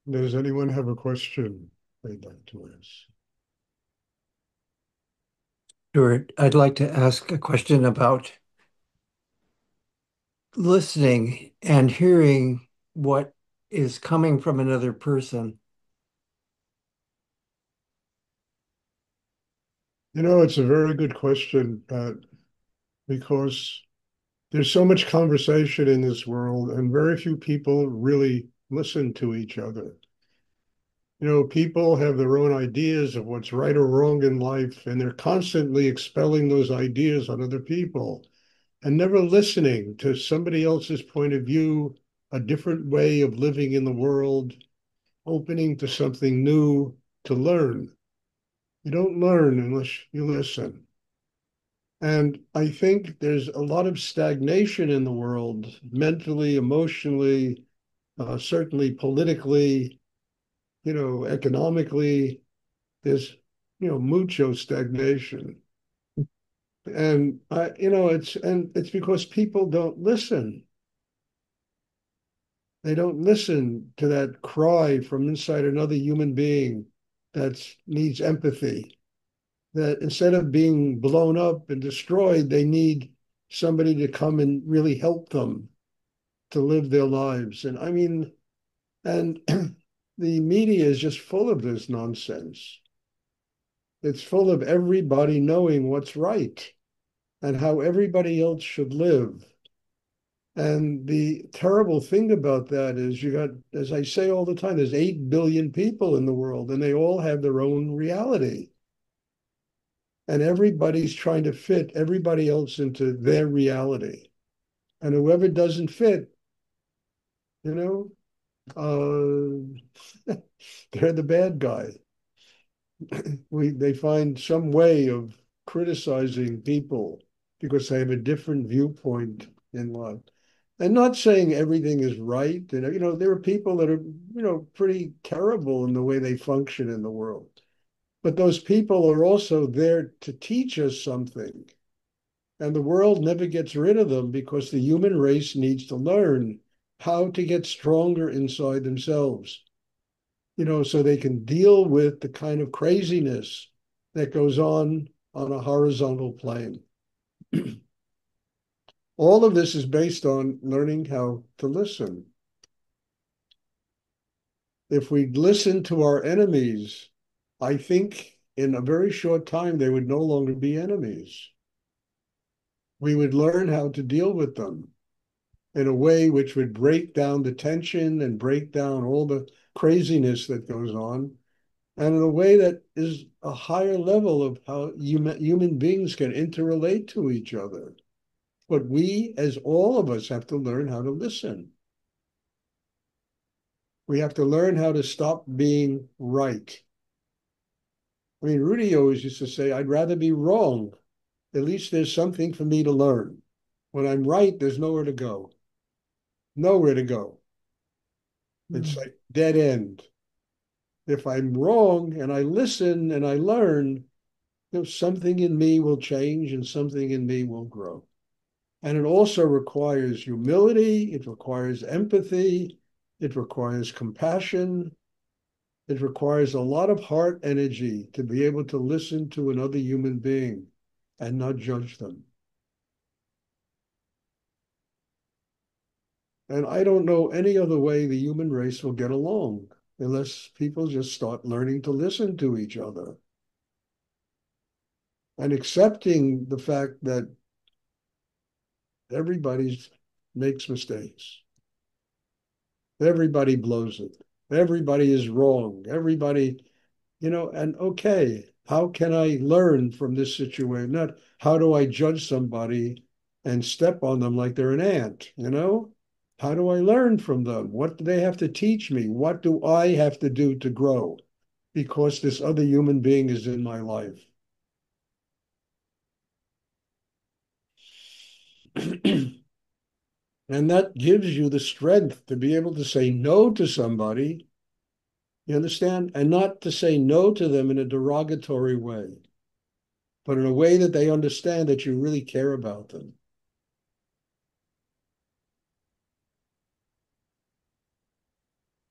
Does anyone have a question they'd like to ask? Stuart, I'd like to ask a question about listening and hearing what is coming from another person. It's a very good question, because there's so much conversation in this world, and very few people really listen to each other. People have their own ideas of what's right or wrong in life, and they're constantly expelling those ideas on other people and never listening to somebody else's point of view, a different way of living in the world, opening to something new to learn. You don't learn unless you listen. And I think there's a lot of stagnation in the world, mentally, emotionally, certainly politically, economically. There's, mucho stagnation. And it's because people don't listen. They don't listen to that cry from inside another human being that needs empathy, that instead of being blown up and destroyed, they need somebody to come and really help them to live their lives. And I mean, and the media is just full of this nonsense. It's full of everybody knowing what's right and how everybody else should live. And the terrible thing about that is you got, as I say all the time, there's 8 billion people in the world and they all have their own reality. And everybody's trying to fit everybody else into their reality. And whoever doesn't fit, you know, they're the bad guy. They find some way of criticizing people because they have a different viewpoint in life. And not saying everything is right. And there are people that are, pretty terrible in the way they function in the world. But those people are also there to teach us something. And the world never gets rid of them because the human race needs to learn how to get stronger inside themselves, so they can deal with the kind of craziness that goes on a horizontal plane. All of this is based on learning how to listen. If we listen to our enemies, I think in a very short time they would no longer be enemies. We would learn how to deal with them in a way which would break down the tension and break down all the craziness that goes on, and in a way that is a higher level of how human beings can interrelate to each other. But we, as all of us, have to learn how to listen. We have to learn how to stop being right. I mean, Rudy always used to say, I'd rather be wrong. At least there's something for me to learn. When I'm right, there's nowhere to go. Nowhere to go. It's Mm. like dead end. If I'm wrong and I listen and I learn, something in me will change and something in me will grow. And it also requires humility, it requires empathy, it requires compassion, it requires a lot of heart energy to be able to listen to another human being and not judge them. And I don't know any other way the human race will get along unless people just start learning to listen to each other and accepting the fact that everybody makes mistakes. Everybody blows it. Everybody is wrong. Everybody, and okay, how can I learn from this situation? Not how do I judge somebody and step on them like they're an ant? How do I learn from them? What do they have to teach me? What do I have to do to grow? Because this other human being is in my life. And that gives you the strength to be able to say no to somebody, you understand? And not to say no to them in a derogatory way, but in a way that they understand that you really care about them.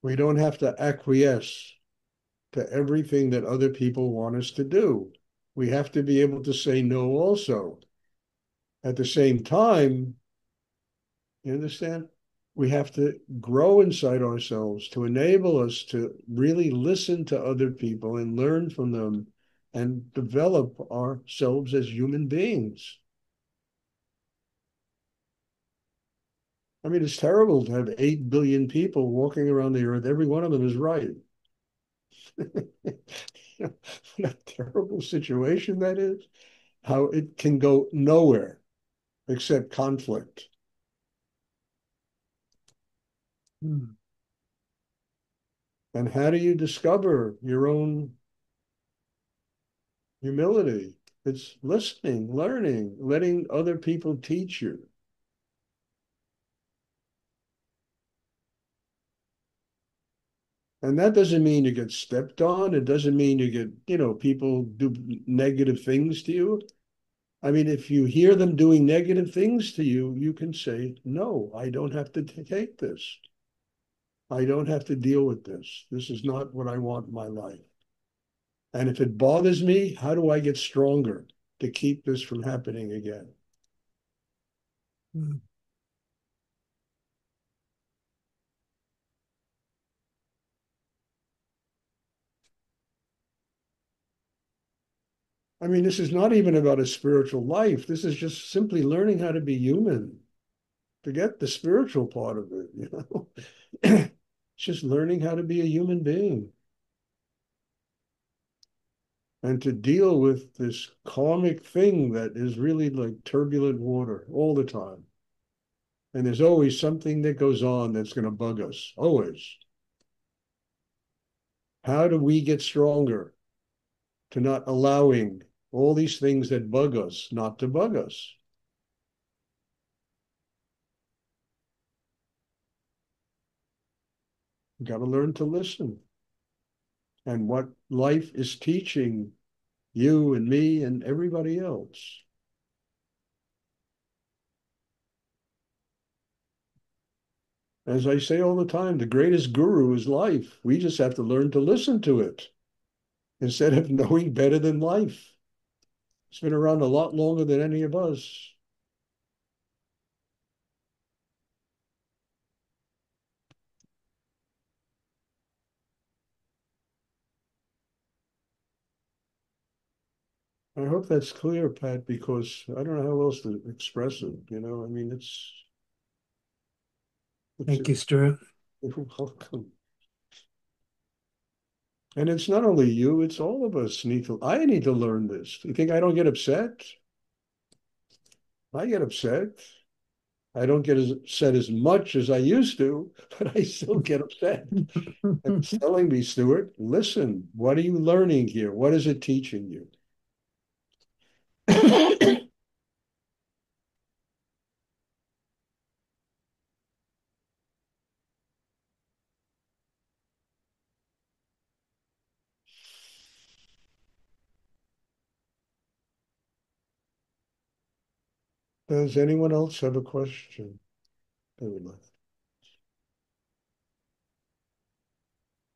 We don't have to acquiesce to everything that other people want us to do. We have to be able to say no also. At the same time, you understand? We have to grow inside ourselves to enable us to really listen to other people and learn from them and develop ourselves as human beings. I mean, it's terrible to have 8 billion people walking around the earth. Every one of them is right. What a terrible situation that is. How it can go nowhere except conflict. Hmm. And how do you discover your own humility? It's listening, learning, letting other people teach you. And that doesn't mean you get stepped on. It doesn't mean you get, people do negative things to you. I mean, if you hear them doing negative things to you, you can say, no, I don't have to take this. I don't have to deal with this. This is not what I want in my life. And if it bothers me, how do I get stronger to keep this from happening again? Hmm. I mean, this is not even about a spiritual life. This is just simply learning how to be human. Forget the. Part of it. It's just learning how to be a human being and to deal with this karmic thing that is really like turbulent water all the time. And there's always something that goes on that's going to bug us, always. How do we get stronger to not allowing all these things that bug us not to bug us? We've got to learn to listen. And what life is teaching you and me and everybody else. As I say all the time, the greatest guru is life. We just have to learn to listen to it instead of knowing better than life. It's been around a lot longer than any of us. I hope that's clear, Pat, because I don't know how else to express it. I mean, it's Thank you, Stuart. you're welcome. And it's not only you, it's all of us I need to learn this. Do you think I don't get upset? I get upset. I don't get as upset as much as I used to, but I still get upset. And it's telling me, Stuart, listen, what are you learning here? What is it teaching you? Does anyone else have a question they would like?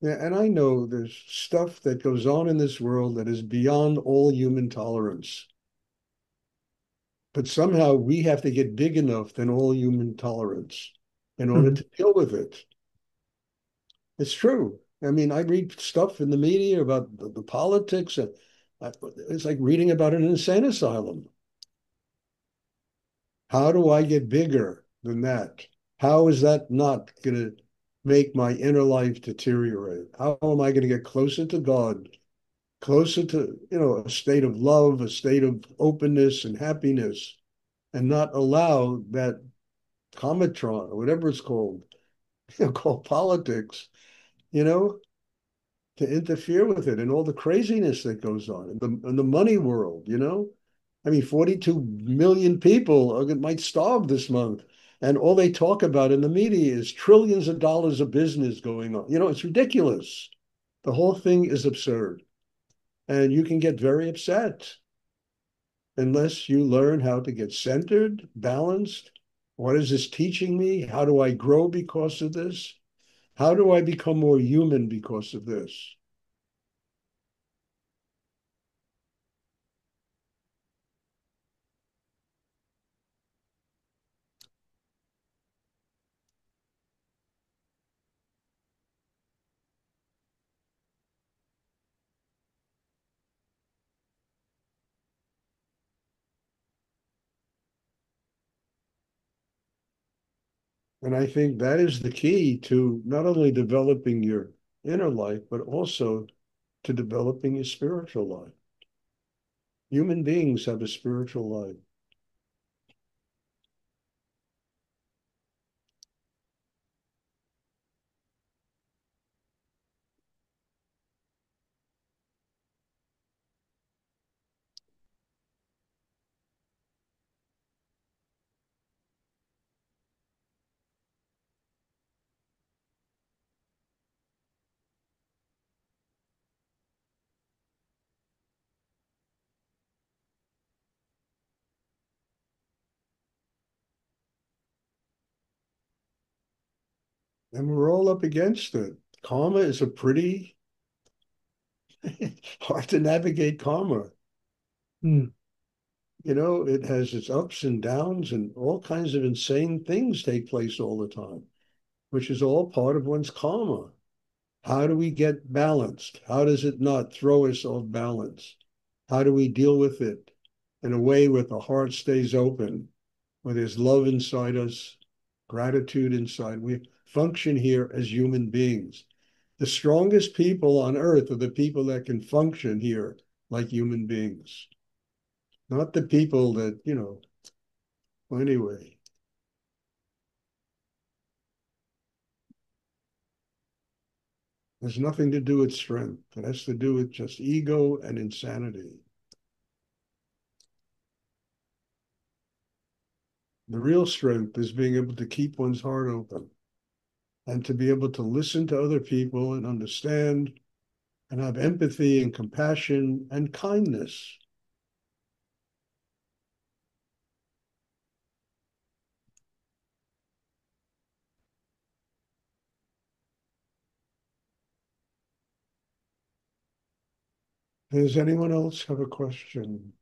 Yeah, and I know there's stuff that goes on in this world that is beyond all human tolerance. But somehow we have to get big enough than all human tolerance in order Hmm. to deal with it. It's true. I mean, I read stuff in the media about the politics, and it's like reading about an insane asylum. How do I get bigger than that? How is that not going to make my inner life deteriorate? How am I going to get closer to God, closer to, a state of love, a state of openness and happiness, and not allow that cometron or whatever it's called, called politics, you know, to interfere with it and all the craziness that goes on in the money world. I mean, 42 million people might starve this month. And all they talk about in the media is trillions of dollars of business going on. It's ridiculous. The whole thing is absurd. And you can get very upset unless you learn how to get centered, balanced. What is this teaching me? How do I grow because of this? How do I become more human because of this? And I think that is the key to not only developing your inner life, but also to developing your spiritual life. Human beings have a spiritual life. And we're all up against it. Karma is a pretty hard to navigate karma. Hmm. It has its ups and downs, and all kinds of insane things take place all the time, which is all part of one's karma. How do we get balanced? How does it not throw us off balance? How do we deal with it in a way where the heart stays open, where there's love inside us, gratitude inside? We function here as human beings. The strongest people on earth are the people that can function here like human beings, not the people that. Well, anyway, has nothing to do with strength. It has to do with just ego and insanity. The real strength is being able to keep one's heart open and to be able to listen to other people and understand and have empathy and compassion and kindness. Does anyone else have a question?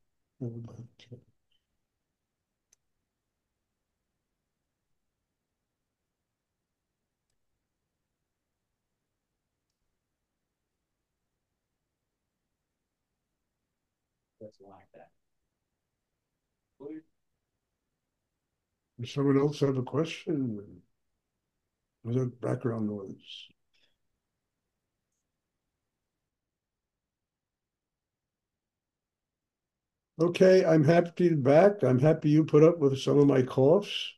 Does someone else have a question? Was that background noise? Okay, I'm happy to be back. I'm happy you put up with some of my coughs.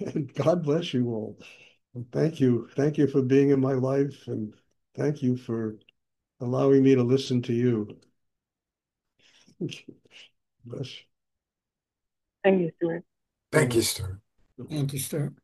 And God bless you all. And thank you. Thank you for being in my life. And thank you for allowing me to listen to you. Bless Thank you, Stuart. Thank you, Stuart. you. Thank you, Stuart.